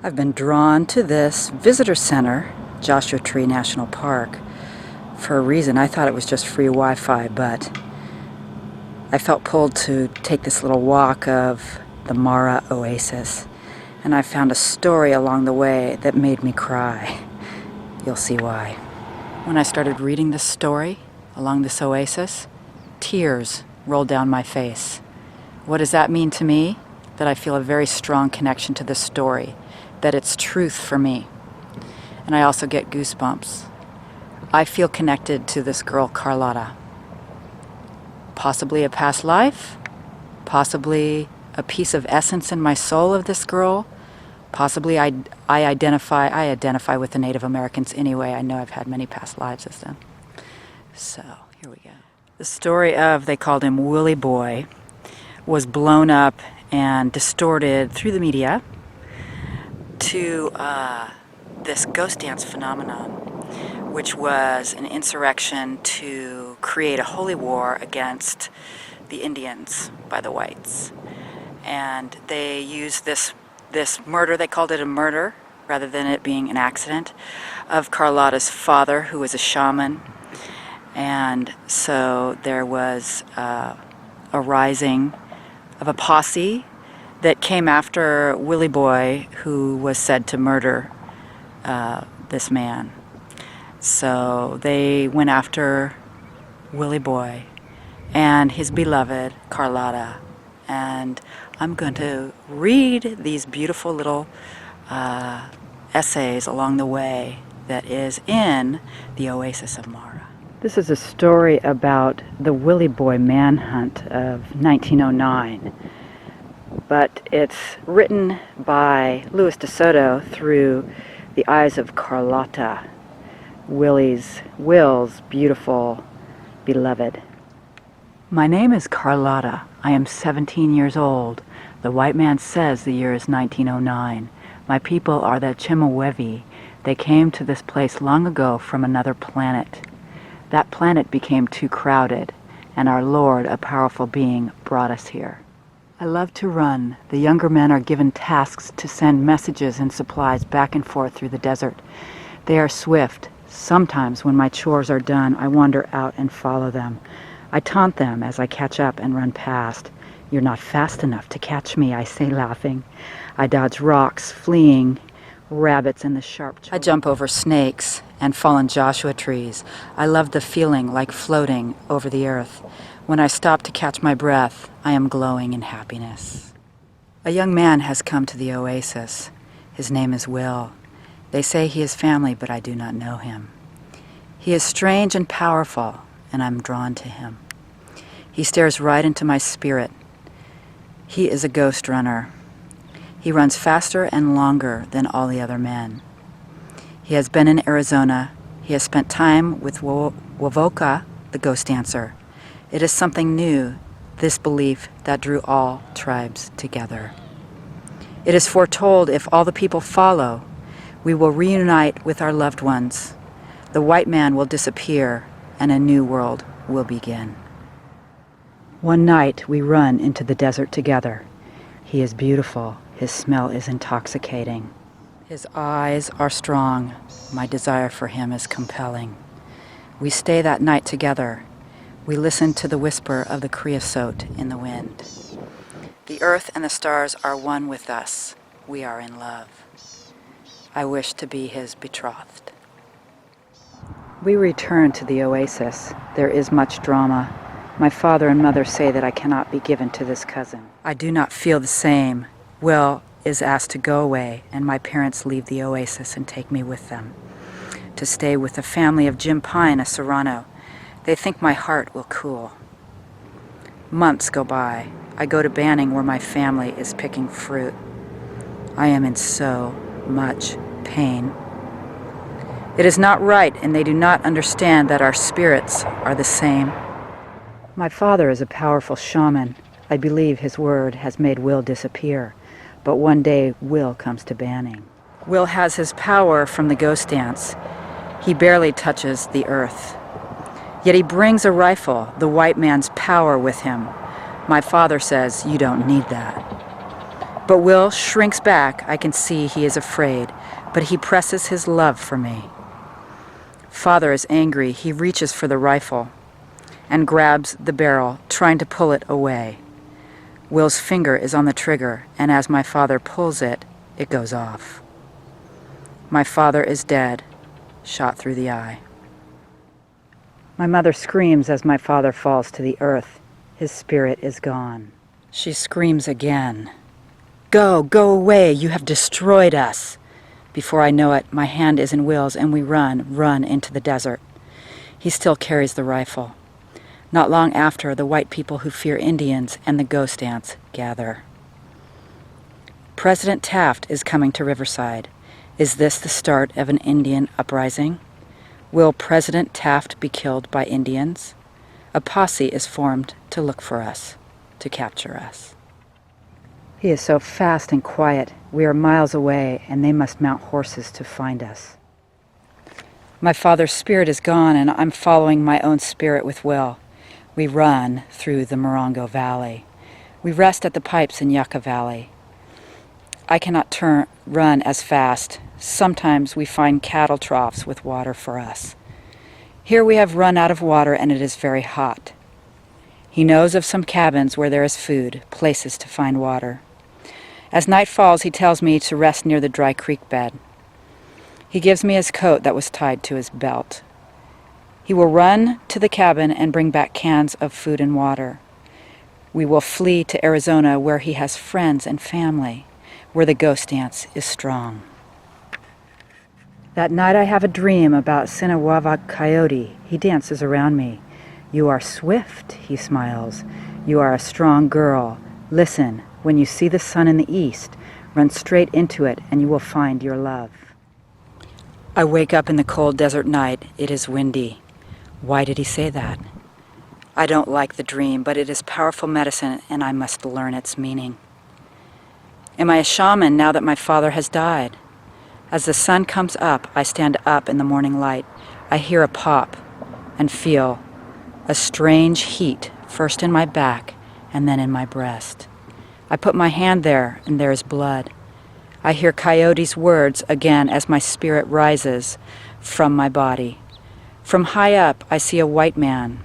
I've been drawn to this visitor center, Joshua Tree National Park, for a reason. I thought it was just free Wi-Fi, but I felt pulled to take this little walk of the Mara Oasis, and I found a story along the way that made me cry. You'll see why. When I started reading this story along this oasis, tears rolled down my face. What does that mean to me? That I feel a very strong connection to this story, that it's truth for me. And I also get goosebumps. I feel connected to this girl, Carlota. Possibly a past life, possibly a piece of essence in my soul of this girl. Possibly I identify with the Native Americans anyway. I know I've had many past lives as them. So, here we go. The story of, they called him Willie Boy, was blown up and distorted through the media to this ghost dance phenomenon, which was an insurrection to create a holy war against the Indians by the whites. And they used this murder, they called it a murder rather than it being an accident, of Carlota's father, who was a shaman. And so there was a rising of a posse that came after Willie Boy, who was said to murder this man. So they went after Willie Boy and his beloved Carlota. And I'm going to read these beautiful little essays along the way that is in the Oasis of Mara. This is a story about the Willie Boy manhunt of 1909, but it's written by Lewis Desoto through the eyes of Carlota, Will's beautiful beloved. My name is Carlota. I am 17 years old. The white man says the year is 1909. My people are the Chemehuevi. They came to this place long ago from another planet. That planet became too crowded, and our Lord, a powerful being, brought us here. I love to run. The younger men are given tasks to send messages and supplies back and forth through the desert. They are swift. Sometimes when my chores are done, I wander out and follow them. I taunt them as I catch up and run past. You're not fast enough to catch me, I say, laughing. I dodge rocks, fleeing rabbits and the sharp children. I jump over snakes and fallen Joshua trees. I love the feeling like floating over the earth. When I stop to catch my breath, I am glowing in happiness. A young man has come to the oasis. His name is Will. They say he is family, but I do not know him. He is strange and powerful, and I'm drawn to him. He stares right into my spirit. He is a ghost runner. He runs faster and longer than all the other men. He has been in Arizona. He has spent time with Wovoka, the ghost dancer. It is something new, this belief that drew all tribes together. It is foretold if all the people follow, we will reunite with our loved ones. The white man will disappear, and a new world will begin. One night we run into the desert together. He is beautiful. His smell is intoxicating. His eyes are strong. My desire for him is compelling. We stay that night together. We listen to the whisper of the creosote in the wind. The earth and the stars are one with us. We are in love. I wish to be his betrothed. We return to the oasis. There is much drama. My father and mother say that I cannot be given to this cousin. I do not feel the same. Will is asked to go away, and my parents leave the oasis and take me with them to stay with the family of Jim Pine, a Serrano. They think my heart will cool. Months go by. I go to Banning where my family is picking fruit. I am in so much pain. It is not right, and they do not understand that our spirits are the same. My father is a powerful shaman. I believe his word has made Will disappear, but one day Will comes to Banning. Will has his power from the ghost dance. He barely touches the earth. Yet he brings a rifle, the white man's power, with him. My father says, you don't need that. But Will shrinks back. I can see he is afraid, but he presses his love for me. Father is angry. He reaches for the rifle and grabs the barrel, trying to pull it away. Will's finger is on the trigger, and as my father pulls it, it goes off. My father is dead, shot through the eye. My mother screams as my father falls to the earth. His spirit is gone. She screams again. Go, go away, you have destroyed us. Before I know it, my hand is in Will's and we run into the desert. He still carries the rifle. Not long after, the white people who fear Indians and the ghost ants gather. President Taft is coming to Riverside. Is this the start of an Indian uprising? Will President Taft be killed by Indians? A posse is formed to look for us, to capture us. He is so fast and quiet. We are miles away, and they must mount horses to find us. My father's spirit is gone, and I'm following my own spirit with Will. We run through the Morongo Valley. We rest at the pipes in Yucca Valley. I cannot run as fast. Sometimes we find cattle troughs with water for us. Here we have run out of water, and it is very hot. He knows of some cabins where there is food, places to find water. As night falls, he tells me to rest near the dry creek bed. He gives me his coat that was tied to his belt. He will run to the cabin and bring back cans of food and water. We will flee to Arizona where he has friends and family, where the ghost dance is strong. That night I have a dream about Sinawawa Coyote. He dances around me. You are swift, he smiles. You are a strong girl. Listen, when you see the sun in the east, run straight into it and you will find your love. I wake up in the cold desert night. It is windy. Why did he say that? I don't like the dream, but it is powerful medicine and I must learn its meaning. Am I a shaman now that my father has died? As the sun comes up, I stand up in the morning light. I hear a pop and feel a strange heat, first in my back and then in my breast. I put my hand there and there is blood. I hear Coyote's words again as my spirit rises from my body. From high up, I see a white man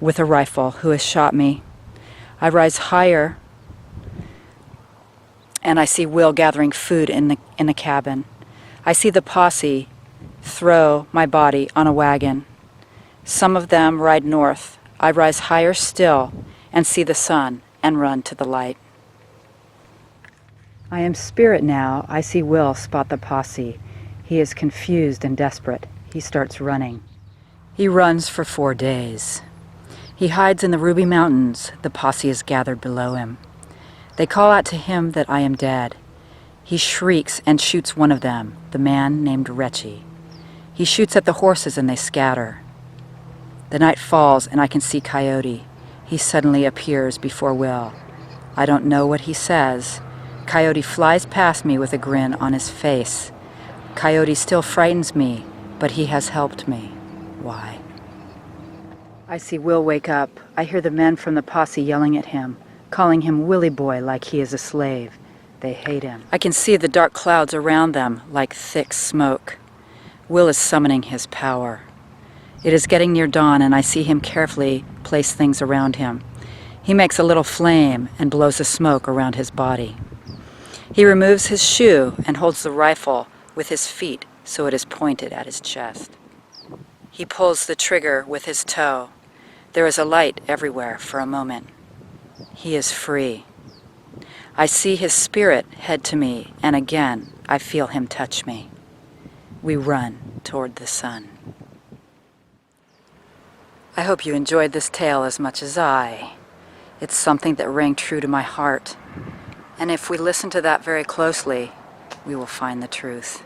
with a rifle who has shot me. I rise higher and I see Will gathering food in the cabin. I see the posse throw my body on a wagon. Some of them ride north. I rise higher still and see the sun and run to the light. I am spirit now. I see Will spot the posse. He is confused and desperate. He starts running. He runs for 4 days. He hides in the Ruby Mountains. The posse is gathered below him. They call out to him that I am dead. He shrieks and shoots one of them, the man named Retchie. He shoots at the horses and they scatter. The night falls and I can see Coyote. He suddenly appears before Will. I don't know what he says. Coyote flies past me with a grin on his face. Coyote still frightens me, but he has helped me. Why? I see Will wake up. I hear the men from the posse yelling at him, calling him Willie Boy like he is a slave. They hate him. I can see the dark clouds around them like thick smoke. Will is summoning his power. It is getting near dawn and I see him carefully place things around him. He makes a little flame and blows the smoke around his body. He removes his shoe and holds the rifle with his feet so it is pointed at his chest. He pulls the trigger with his toe. There is a light everywhere for a moment. He is free. I see his spirit head to me, and again I feel him touch me. We run toward the sun. I hope you enjoyed this tale as much as I. It's something that rang true to my heart. And if we listen to that very closely, we will find the truth.